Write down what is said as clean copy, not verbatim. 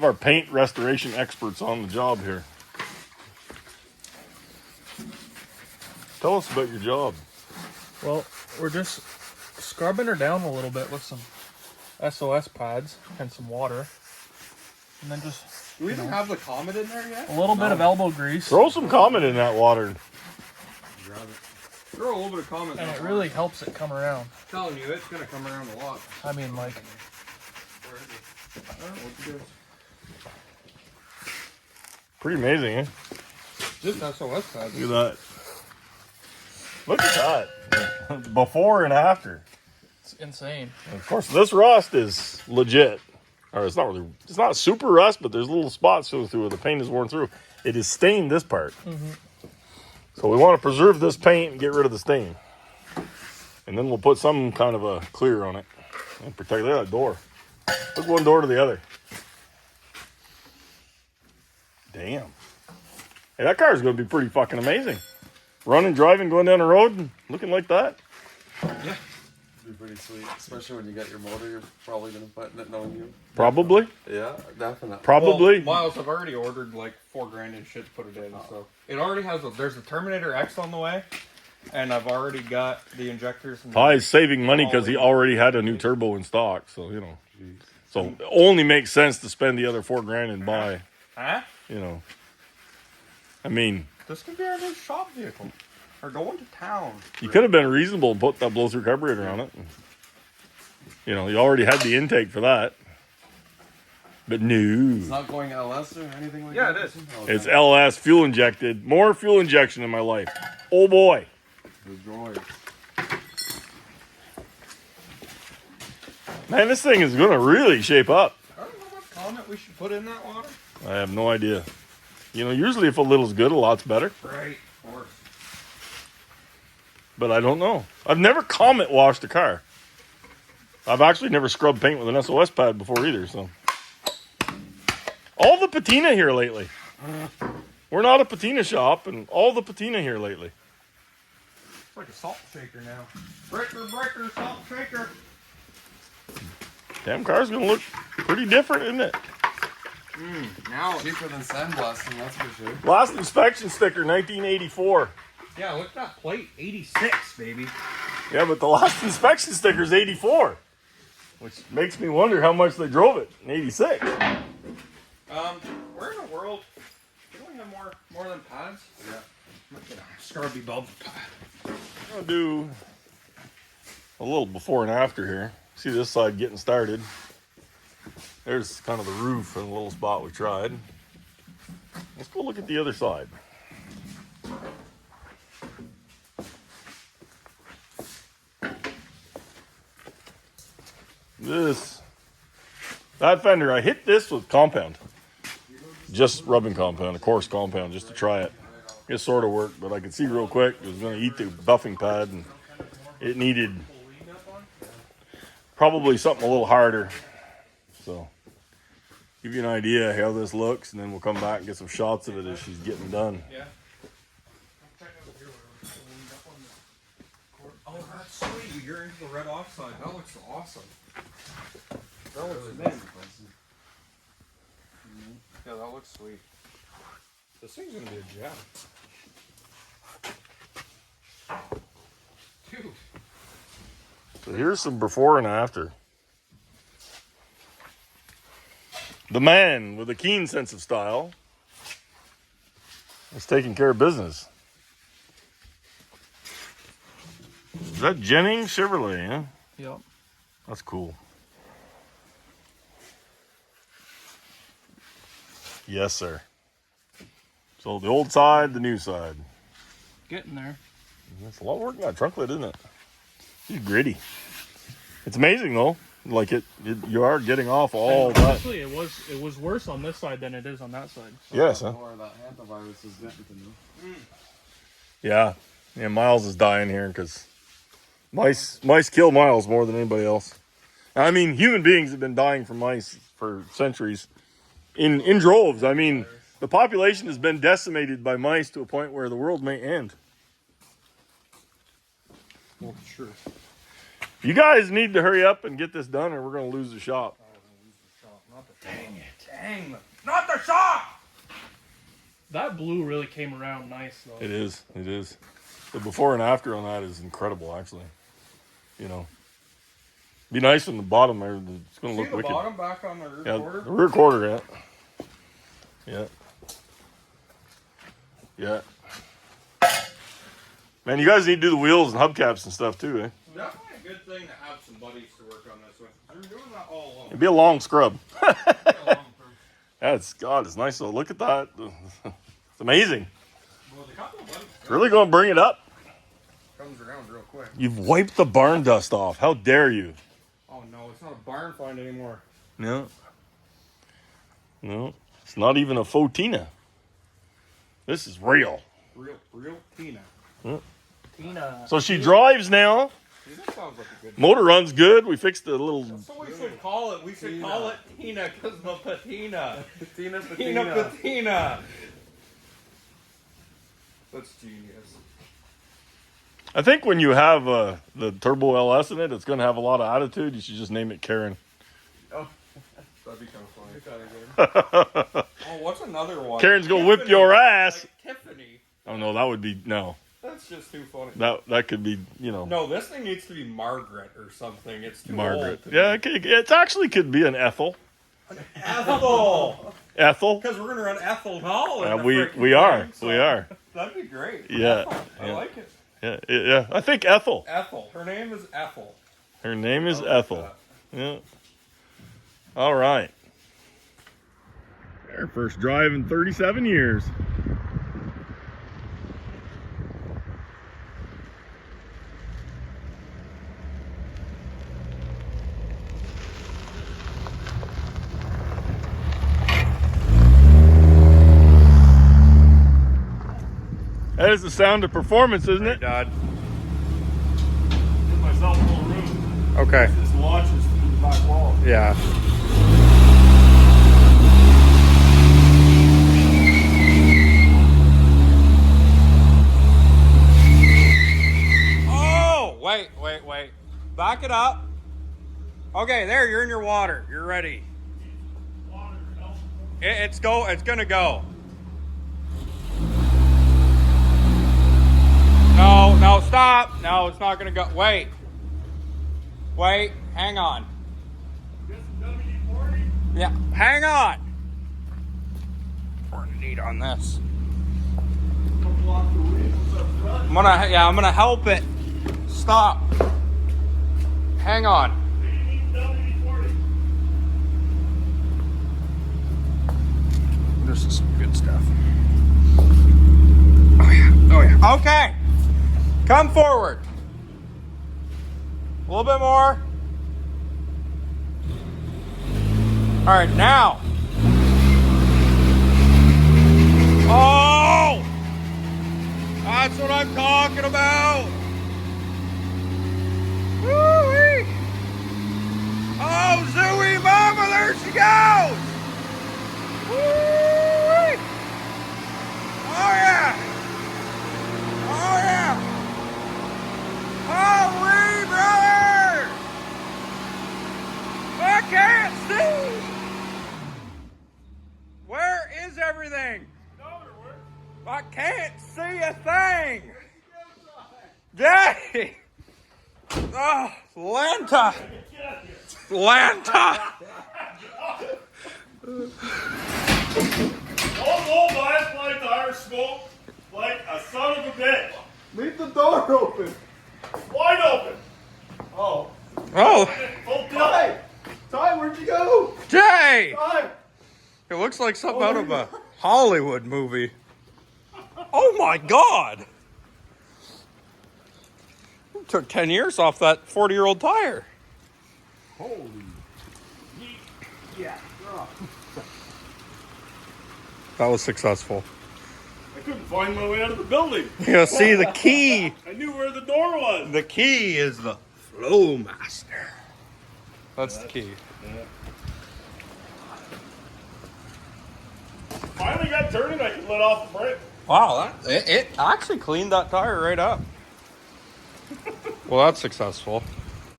Our paint restoration experts on the job here. Tell us about your job. Well, we're just scrubbing her down a little bit with some SOS pads and some water. And then just... Do we even have the Comet in there yet? A little bit of elbow grease. Throw some Comet in that water. Grab it. Throw a little bit of Comet. And it really helps it come around. I'm telling you, it's going to come around a lot. I mean, like... Where is it? I don't know what to do. Pretty amazing, eh? Just SOS pads. Look at that. Look at that. Before and after. It's insane. And of course, this rust is legit. Or it's not super rust, but there's little spots through where the paint is worn through. It is stained this part. Mm-hmm. So we want to preserve this paint and get rid of the stain. And then we'll put some kind of a clear on it. And protect that door. Look one door to the other. Damn. Hey, that car is going to be pretty fucking amazing. Running, driving, going down the road, and looking like that. Yeah. Be pretty sweet, especially when you get your motor. You're probably gonna button it knowing you. Probably. Yeah, definitely. Probably. Well, Miles, I've already ordered like $4,000 and shit to put it in, so it already has. There's a Terminator X on the way, and I've already got the injectors. And Ty's saving money because he already had a new turbo in stock, so you know. Jeez. So it only makes sense to spend the other $4,000 and buy. Huh? You know. I mean, this could be our new shop vehicle. Or going to town. you could have been reasonable and put that blow-through carburetor on it. You know, you already had the intake for that. But no. It's not going LS or anything like Yeah, that? it is. Okay. It's LS, fuel injected. More fuel injection in my life. Oh boy. The droids. Man, this thing is going to really shape up. I don't know what Comet we should put in that water. I have no idea. You know, usually if a little's good, a lot's better. Right, of course. But I don't know. I've never Comet washed a car. I've actually never scrubbed paint with an SOS pad before either, so. All the patina here lately. We're not a patina shop, and all the patina here lately. It's like a salt shaker now. Breaker, salt shaker. Damn car's gonna look pretty different, isn't it? Now, Cheaper than sandblasting, that's for sure. Last inspection sticker, 1984. yeah, look at that plate. 86, baby. Yeah, but the last inspection sticker is 84. Which makes me wonder how much they drove it in 86. Where in the world? Don't we have more than pads? Yeah. I'm gonna get a Scarby bulb pad. I'm gonna do a little before and after here. See this side getting started. There's kind of the roof and a little spot we tried. Let's go look at the other side. That fender, I hit this with compound. Just rubbing compound, a coarse compound, just to try it. It sort of worked, but I could see real quick it was going to eat the buffing pad, and it needed probably something a little harder. So, give you an idea how this looks, and then we'll come back and get some shots of it as she's getting done. Yeah. Oh, that's sweet. You're into the red offside. That looks awesome. That looks mint. Yeah, that looks sweet. This thing's gonna be a gem. Dude. So here's some before and after. The man with a keen sense of style is taking care of business. Is that Jennings Chevrolet, huh? Yep. That's cool. Yes, sir. So the old side, the new side. Getting there. That's a lot of work in that trunk lid, isn't it? It's gritty. It's amazing though. Like you are getting off all that. Actually, it was worse on this side than it is on that side. Yes, huh? More of that hantavirus is getting to me. Yeah. Yeah, Miles is dying here because mice kill Miles more than anybody else. I mean, human beings have been dying from mice for centuries. In droves. I mean, the population has been decimated by mice to a point where the world may end. Well, sure. You guys need to hurry up and get this done or we're going to lose the shop. Dang it. Dang, not the shock! That blue really came around nice though. It is. It is. The before and after on that is incredible, actually. You know, be nice when the bottom there. It's going to See look the wicked. bottom back on the rear Yeah, quarter? the rear quarter. Yeah. Yeah. Man, you guys need to do the wheels and hubcaps and stuff too, eh? Definitely a good thing to have some buddies to work on this with. You're doing that all alone. It'd be a long scrub. Long term. That's God. It's nice though. Look at that. It's amazing. Well, the couple of buddies Really going to bring it up. comes around real quick. You've wiped the barn dust off. How dare you? Oh no, it's not a barn find anymore. No. No. It's not even a Patina. This is real. Real Tina. Tina. So she drives now. See, that sounds like a good. Motor runs good. We fixed the little. That's what we should call it. We should call it Tina because the patina. Patina, Tina patina. patina. That's genius. I think when you have the Turbo LS in it, it's going to have a lot of attitude. You should just name it Karen. That'd be kind of funny. Oh, what's another one? Karen's going to whip your ass. Like Tiffany. Oh, no, that would be, no. That's just too funny. That could be, you know, No, this thing needs to be Margaret or something. It's too Margaret. old. Yeah, it actually could be an Ethel. Ethel. Ethel. Because we're gonna run Ethel Hall. In the We freaking are. thing, so We are. That'd be great. Yeah. Ethel. I Yeah. like it. Yeah. I think Ethel. Ethel. Her name is Ethel. Her name is I like Ethel. that. Yeah. All right. Our first drive in 37 years. That is the sound of performance, isn't it? Dad. Give myself a little room. Okay. This launches through the back wall. Yeah. Oh, wait. Back it up. Okay, there, you're in your water. You're ready. It's gonna go. No, stop. No, it's not gonna go. Wait, hang on. Yeah, hang on. We're gonna need on this. I'm gonna help it. Stop. Hang on. This is some good stuff. Oh yeah. Okay. Come forward. A little bit more. All right, now. Oh! That's what I'm talking about. Woo-wee. Oh, Zooey Mama, there she goes. Woo-wee. Oh, yeah. Oh, yeah. Holy brother! I can't see! Where is everything? I can't see a thing! Jay! Oh, Lanta! Lanta! Oh, last flight tire smoke like a son of a bitch. Leave the door open. Wide open. Oh. Oh, Full tilt. Ty, where'd you go? Jay! Ty. It looks like something out of a Hollywood movie. Oh my God! It took 10 years off that 40-year-old tire. Holy. Yeah. That was successful. I couldn't find my way out of the building. Yeah, see, the key. I knew where the door was. The key is the flow master. That's the key. Yeah. Finally got turning. I could let off the brake. Wow, it actually cleaned that tire right up. Well, that's successful.